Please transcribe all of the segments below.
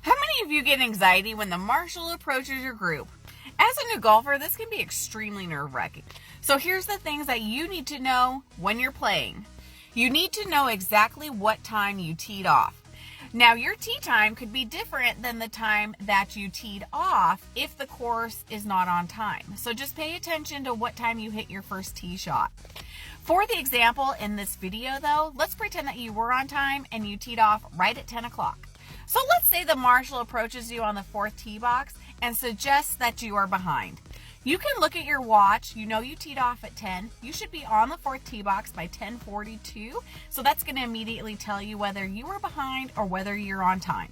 How many of you get anxiety when the marshal approaches your group? As a new golfer, this can be extremely nerve-wracking. So here's the things that you need to know when you're playing. You need to know exactly what time you teed off. Now, your tee time could be different than the time that you teed off if the course is not on time. So just pay attention to what time you hit your first tee shot. For the example in this video though, let's pretend that you were on time and you teed off right at 10 o'clock. So let's say the marshal approaches you on the fourth tee box and suggests that you are behind. You can look at your watch. You know you teed off at 10. You should be on the fourth tee box by 10:42. So that's going to immediately tell you whether you are behind or whether you're on time.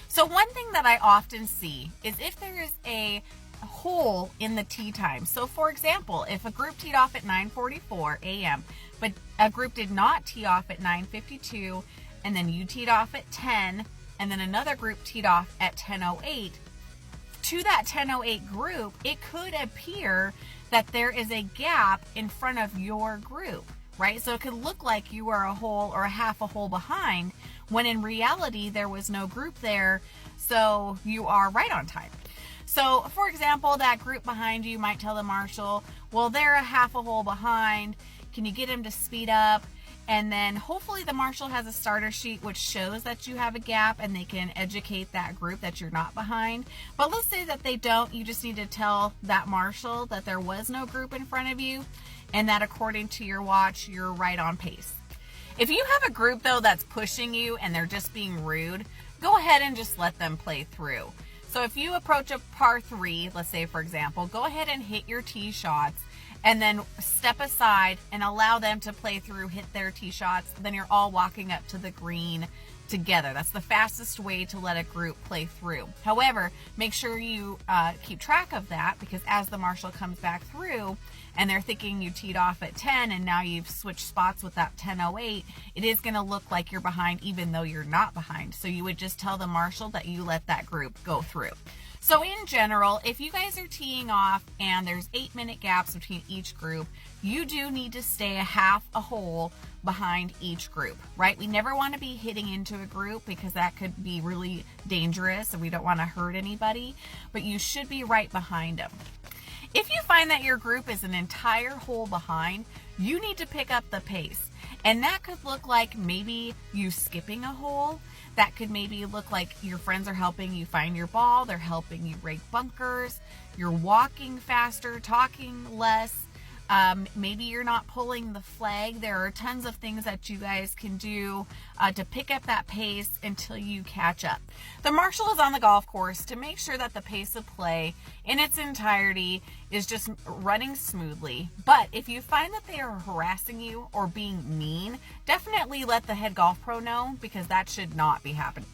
So one thing that I often see is if there is a hole in the tee time. So for example, if a group teed off at 9:44 a.m., but a group did not tee off at 9:52, and then you teed off at 10, and then another group teed off at 10:08, to that 10:08 group, it could appear that there is a gap in front of your group, right? So it could look like you are a hole or a half a hole behind, when in reality there was no group there, so you are right on time. So for example, that group behind you might tell the marshal, well, they're a half a hole behind. Can you get him to speed up? And then hopefully the marshal has a starter sheet which shows that you have a gap and they can educate that group that you're not behind. But let's say that they don't. You just need to tell that marshal that there was no group in front of you and that according to your watch, you're right on pace. If you have a group though that's pushing you and they're just being rude, go ahead and just let them play through. So if you approach a par 3, let's say for example, go ahead and hit your tee shots and then step aside and allow them to play through, hit their tee shots. Then you're all walking up to the green together. That's the fastest way to let a group play through. However, make sure you keep track of that, because as the marshal comes back through and they're thinking you teed off at 10 and now you've switched spots with that 10:08, it is going to look like you're behind even though you're not behind. So you would just tell the marshal that you let that group go through. So in general, if you guys are teeing off and there's 8-minute gaps between each group, you do need to stay a half a hole behind each group, right? We never want to be hitting into a group because that could be really dangerous and we don't want to hurt anybody, but you should be right behind them. If you find that your group is an entire hole behind, you need to pick up the pace. And that could look like maybe you skipping a hole. That could maybe look like your friends are helping you find your ball. They're helping you rake bunkers. You're walking faster, talking less. Maybe you're not pulling the flag. There are tons of things that you guys can do to pick up that pace until you catch up. The marshal is on the golf course to make sure that the pace of play in its entirety is just running smoothly. But if you find that they are harassing you or being mean, definitely let the head golf pro know, because that should not be happening.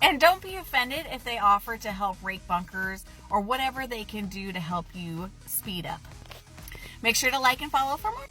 And don't be offended if they offer to help rake bunkers or whatever they can do to help you speed up. Make sure to like and follow for more.